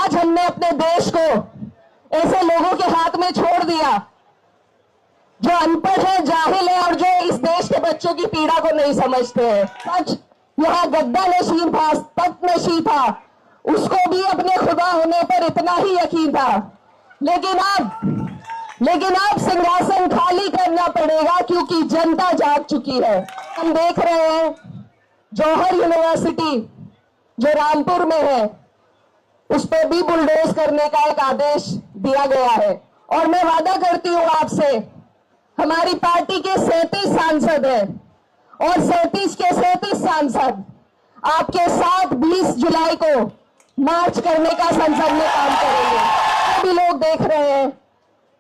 आज हमने अपने देश को ऐसे लोगों के हाथ में छोड़ दिया जो अनपढ़ है, जाहिल है और जो इस देश के बच्चों की पीड़ा को नहीं समझते हैं। सच, यहाँ गद्दा नशीं था, तख्त नशीं था, उसको भी अपने खुदा होने पर इतना ही यकीन था, लेकिन अब सिंहासन खाली करना पड़ेगा क्योंकि जनता जाग चुकी है। हम देख रहे हैं जौहर यूनिवर्सिटी जो रामपुर में है, उस पर भी बुलडोज करने का एक आदेश दिया गया है। और मैं वादा करती हूं आपसे, हमारी पार्टी के 37 सांसद हैं और 37 के 37 सांसद आपके साथ 20 जुलाई को मार्च करने का संसद में काम करेंगे। सभी लोग देख रहे हैं,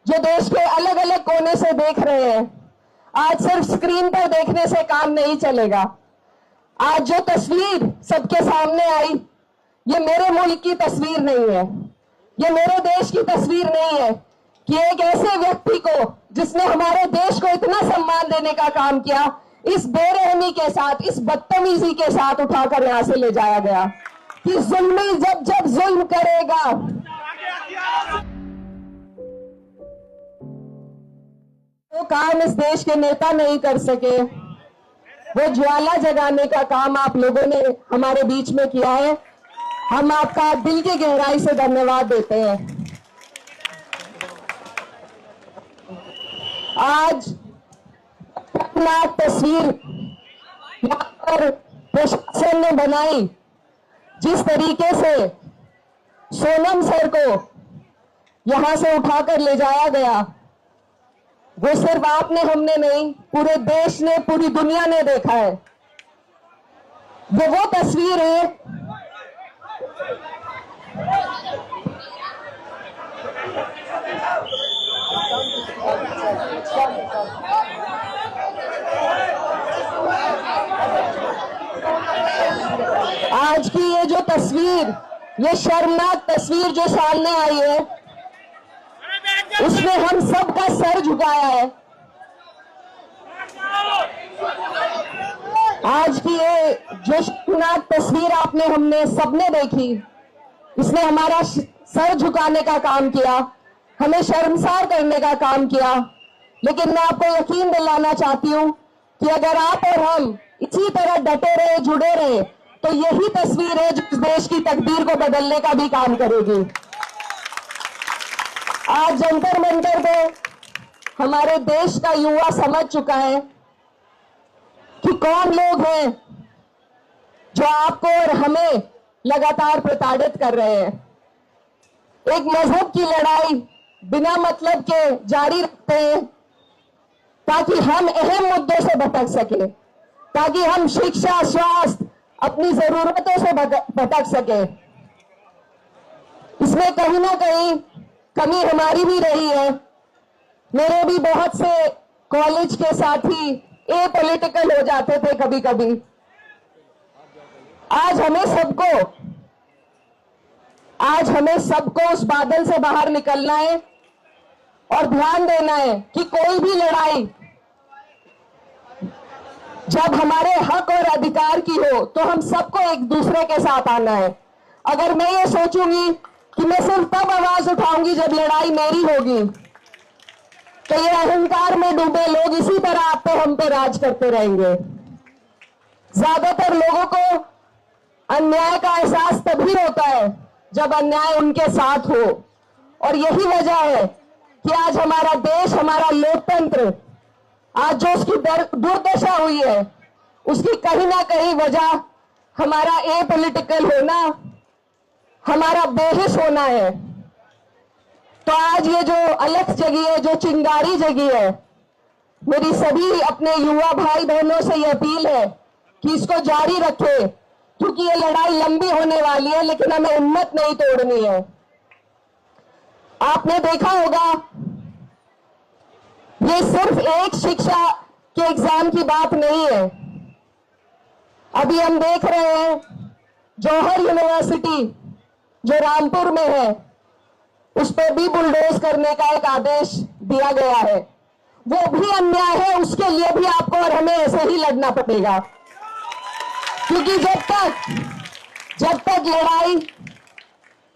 जो देश के अलग अलग कोने से देख रहे हैं। आज सिर्फ स्क्रीन पर देखने से काम नहीं चलेगा। आज जो तस्वीर सबके सामने आई, ये मेरे मुल्क की तस्वीर नहीं है, ये मेरे देश की तस्वीर नहीं है कि एक ऐसे व्यक्ति को जिसने हमारे देश को इतना सम्मान देने का काम किया, इस बेरहमी के साथ, इस बदतमीजी के साथ उठाकर यहां से ले जाया गया। कि जुल्मी जब जुल्म करेगा, वो काम इस देश के नेता नहीं कर सके, वो ज्वाला जगाने का काम आप लोगों ने हमारे बीच में किया है। हम आपका दिल की गहराई से धन्यवाद देते हैं। आज तस्वीर यहाँ पर प्रशासन ने बनाई, जिस तरीके से सोनम सर को यहां से उठाकर ले जाया गया, वो सिर्फ आपने, हमने नहीं, पूरे देश ने, पूरी दुनिया ने देखा है। वो तस्वीर है आज की ये जो तस्वीर, ये शर्मनाक तस्वीर जो सामने आई है, उसमें हम सबका सर झुकाया है। आज की ये जो शर्मनाक तस्वीर आपने, हमने सबने देखी, इसने हमारा सर झुकाने का काम किया, हमें शर्मसार करने का काम किया। लेकिन मैं आपको यकीन दिलाना चाहती हूं कि अगर आप और हम इसी तरह डटे रहे, जुड़े रहे, तो यही तस्वीर है जो इस देश की तकदीर को बदलने का भी काम करेगी। आज जंतर मंतर पे हमारे देश का युवा समझ चुका है कि कौन लोग हैं जो आपको और हमें लगातार प्रताड़ित कर रहे हैं। एक मजहब की लड़ाई बिना मतलब के जारी रखते हैं ताकि हम अहम मुद्दों से भटक सके, ताकि हम शिक्षा, स्वास्थ्य, अपनी जरूरतों से भटक सके। इसमें कहीं ना कहीं कमी हमारी भी रही है। मेरे भी बहुत से कॉलेज के साथी एपॉलिटिकल हो जाते थे कभी कभी। आज हमें सबको उस बादल से बाहर निकलना है और ध्यान देना है कि कोई भी लड़ाई जब हमारे हक और अधिकार की हो तो हम सबको एक दूसरे के साथ आना है। अगर मैं ये सोचूंगी कि मैं सिर्फ तब आवाज उठाऊंगी जब लड़ाई मेरी होगी, तो ये अहंकार में डूबे लोग इसी तरह आप पे, हम पे राज करते रहेंगे। ज्यादातर लोगों को अन्याय का एहसास तभी होता है जब अन्याय उनके साथ हो, और यही वजह है कि आज हमारा देश, हमारा लोकतंत्र, आज जो उसकी दुर्दशा हुई है, उसकी कहीं ना कहीं वजह हमारा एपॉलिटिकल होना, हमारा बेहिस होना है। तो आज ये जो अलख जगी है, जो चिंगारी जगी है, मेरी सभी अपने युवा भाई बहनों से ये अपील है कि इसको जारी रखें, क्योंकि ये लड़ाई लंबी होने वाली है, लेकिन हमें हिम्मत नहीं तोड़नी है। आपने देखा होगा, ये सिर्फ एक शिक्षा के एग्जाम की बात नहीं है। अभी हम देख रहे हैं जौहर यूनिवर्सिटी जो रामपुर में है, उस पर भी बुलडोज करने का एक आदेश दिया गया है। वो भी अन्याय है, उसके लिए भी आपको और हमें ऐसे ही लड़ना पड़ेगा, क्योंकि जब तक लड़ाई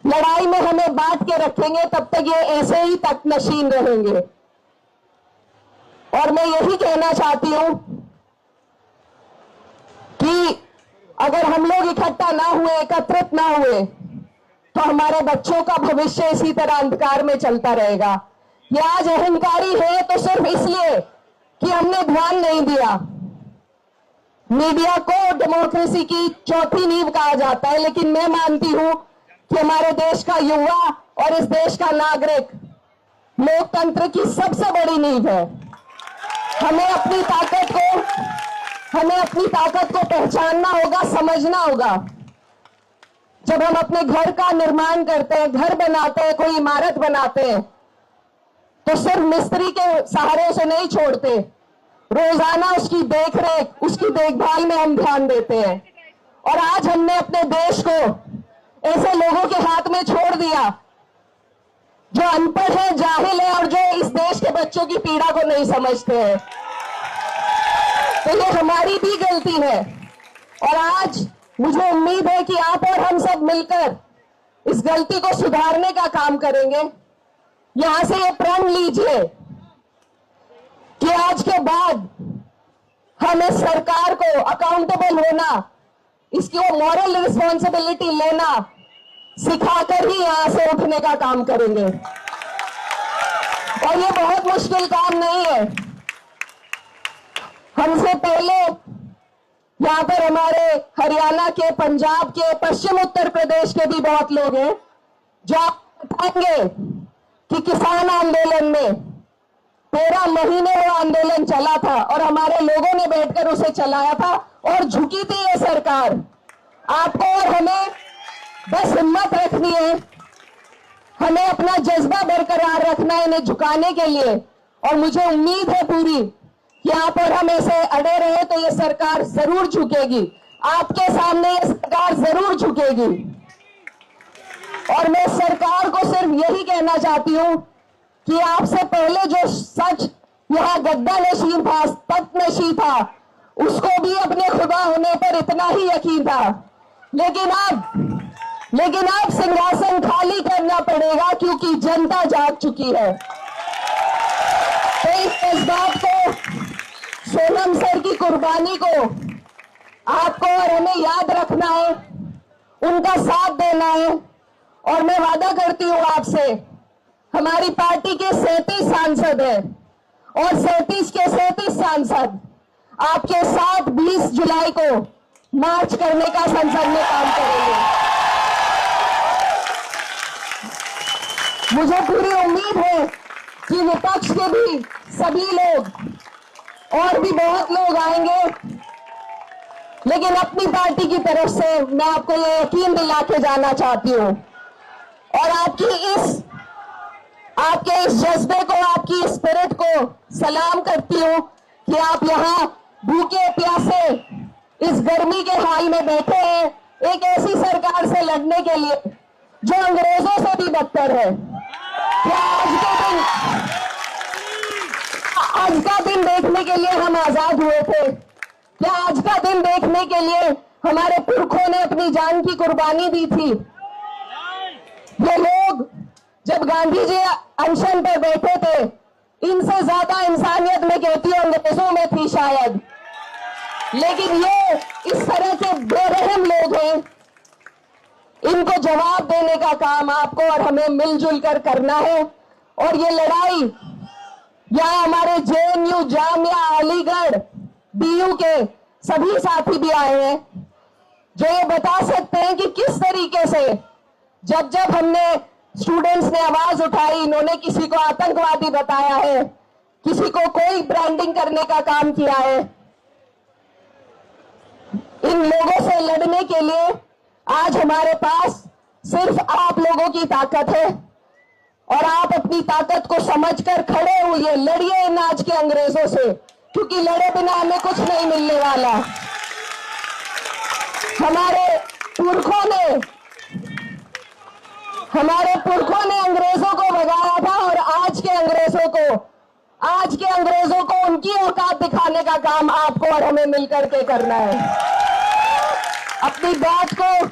लड़ाई में हमें बांट के रखेंगे तब तक ये ऐसे ही तकनशीन रहेंगे। और मैं यही कहना चाहती हूं कि अगर हम लोग इकट्ठा ना हुए, एकत्रित ना हुए, तो हमारे बच्चों का भविष्य इसी तरह अंधकार में चलता रहेगा। ये आज अहंकारी है तो सिर्फ इसलिए कि हमने ध्यान नहीं दिया। मीडिया को डेमोक्रेसी की चौथी नींव कहा जाता है, लेकिन मैं मानती हूं कि हमारे देश का युवा और इस देश का नागरिक लोकतंत्र की सबसे बड़ी नींव है। हमें अपनी ताकत को पहचानना होगा, समझना होगा। जब हम अपने घर का निर्माण करते हैं, घर बनाते हैं, कोई इमारत बनाते हैं, तो सिर्फ मिस्त्री के सहारे से नहीं छोड़ते, रोजाना उसकी देखरेख, उसकी देखभाल में हम ध्यान देते हैं। और आज हमने अपने देश को ऐसे लोगों के हाथ में छोड़ दिया जो अनपढ़ है, जाहिल है और जो इस देश के बच्चों की पीड़ा को नहीं समझते हैं। तो ये हमारी भी गलती है। और आज मुझे उम्मीद है कि आप और हम सब मिलकर इस गलती को सुधारने का काम करेंगे। यहां से ये प्रण लीजिए कि आज के बाद हम इस सरकार को अकाउंटेबल होना, इसकी वो मॉरल रिस्पॉन्सिबिलिटी लेना सिखाकर ही यहां से उठने का काम करेंगे। और ये बहुत मुश्किल काम नहीं है। हमसे पहले यहां पर हमारे हरियाणा के, पंजाब के, पश्चिम उत्तर प्रदेश के भी बहुत लोग हैं जो आप बताएंगे कि किसान आंदोलन में 13 महीने वो आंदोलन चला था और हमारे लोगों ने बैठकर उसे चलाया था और झुकी थी ये सरकार। आपको और हमें बस हिम्मत रखनी है, हमें अपना जज्बा बरकरार रखना है इन्हें झुकाने के लिए। और मुझे उम्मीद है पूरी कि आप और हम ऐसे अड़े रहे तो ये सरकार जरूर झुकेगी, आपके सामने ये सरकार जरूर झुकेगी। और मैं सरकार को सिर्फ यही कहना चाहती हूं कि आपसे पहले जो सच यहां गद्दा नशीं था, तख्त नशीं था, उसको भी अपने खुदा होने पर इतना ही यकीन था। लेकिन अब सिंहासन खाली करना पड़ेगा क्योंकि जनता जाग चुकी है। तो इस जज्बात को, सोनम सर की कुर्बानी को आपको और हमें याद रखना है, उनका साथ देना है। और मैं वादा करती हूं आपसे, हमारी पार्टी के 37 सांसद हैं और 37 के 37 सांसद आपके साथ 20 जुलाई को मार्च करने का संसद में काम करेंगे। मुझे पूरी उम्मीद है कि विपक्ष के भी सभी लोग और भी बहुत लोग आएंगे, लेकिन अपनी पार्टी की तरफ से मैं आपको ये यकीन दिला के जाना चाहती हूं और आपके इस जज्बे को, आपकी स्पिरिट को सलाम करती हूं कि आप यहाँ भूखे प्यासे इस गर्मी के हाल में बैठे हैं एक ऐसी सरकार से लड़ने के लिए जो अंग्रेजों से भी बदतर है। क्या आज का दिन देखने के लिए हम आजाद हुए थे? क्या आज का दिन देखने के लिए हमारे पुरखों ने अपनी जान की कुर्बानी दी थी? ये लोग जब गांधी जी अनशन पर बैठे थे, इनसे ज्यादा इंसानियत में कहती हूं अंग्रेजों में थी शायद। लेकिन ये इस तरह के बेरहम लोग हैं, इनको जवाब देने का काम आपको और हमें मिलजुल कर करना है। और ये लड़ाई यहाँ हमारे जेएनयू, जामिया, अलीगढ़, बीयू के सभी साथी भी आए हैं जो ये बता सकते हैं कि किस तरीके से जब हमने स्टूडेंट्स ने आवाज उठाई, इन्होंने किसी को आतंकवादी बताया है, किसी को कोई ब्रांडिंग करने का काम किया है। इन लोगों से लड़ने के लिए आज हमारे पास सिर्फ आप लोगों की ताकत है और आप अपनी ताकत को समझकर खड़े हुए लड़िए इन आज के अंग्रेजों से, क्योंकि लड़े बिना हमें कुछ नहीं मिलने वाला। हमारे पुरखों ने अंग्रेजों को भगाया था और आज के अंग्रेजों को उनकी औकात दिखाने का काम आपको और हमें मिलकर के करना है। अपनी बात को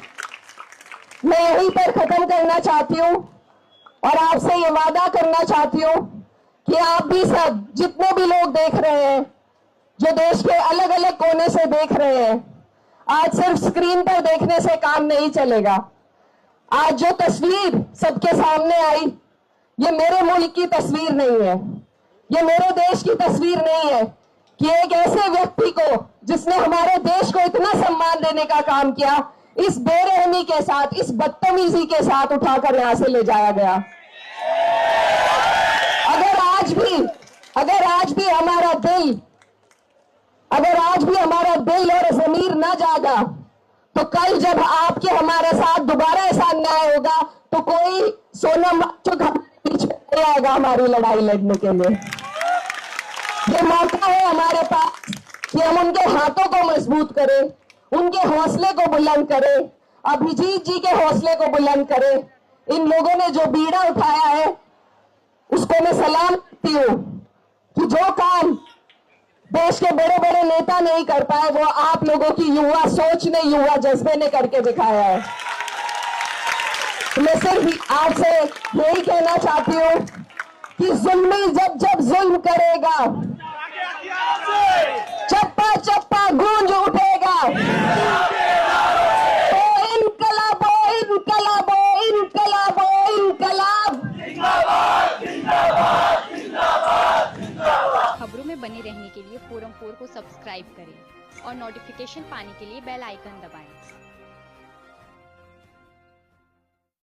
मैं यहीं पर खत्म करना चाहती हूँ और आपसे ये वादा करना चाहती हूँ कि आप भी सब जितने भी लोग देख रहे हैं, जो देश के अलग अलग कोने से देख रहे हैं, आज सिर्फ स्क्रीन पर देखने से काम नहीं चलेगा। आज जो तस्वीर सबके सामने आई, ये मेरे मुल्क की तस्वीर नहीं है, ये मेरे देश की तस्वीर नहीं है कि एक ऐसे व्यक्ति को जिसने हमारे देश को इतना सम्मान देने का काम किया, इस बेरहमी के साथ, इस बदतमीजी के साथ उठाकर यहां से ले जाया गया। अगर आज भी हमारा दिल और जमीर न जागा, तो कल जब आपके हमारे साथ दोबारा ऐसा अन्याय होगा तो कोई सोनम बीच में आएगा हमारी लड़ाई लड़ने के लिए। ये मौका है हमारे पास कि हम उनके हाथों को मजबूत करें, उनके हौसले को बुलंद करें, अभिजीत जी के हौसले को बुलंद करें। इन लोगों ने जो बीड़ा उठाया है उसको मैं सलाम करती हूं कि जो काम देश के बड़े बड़े नेता नहीं कर पाए, वो आप लोगों की युवा सोच ने, युवा जज्बे ने करके दिखाया है। मैं सिर्फ आपसे यही कहना चाहती हूं कि जुल्मी जब जुल्म करेगा, चप्पा चप्पा गूंज उठेगा। तो इनकलाबो इनकलाबो इनकलाबो इनकलाब। खबरों में बने रहने के लिए फोरम 4 को सब्सक्राइब करें और नोटिफिकेशन पाने के लिए बेल आइकन दबाएं।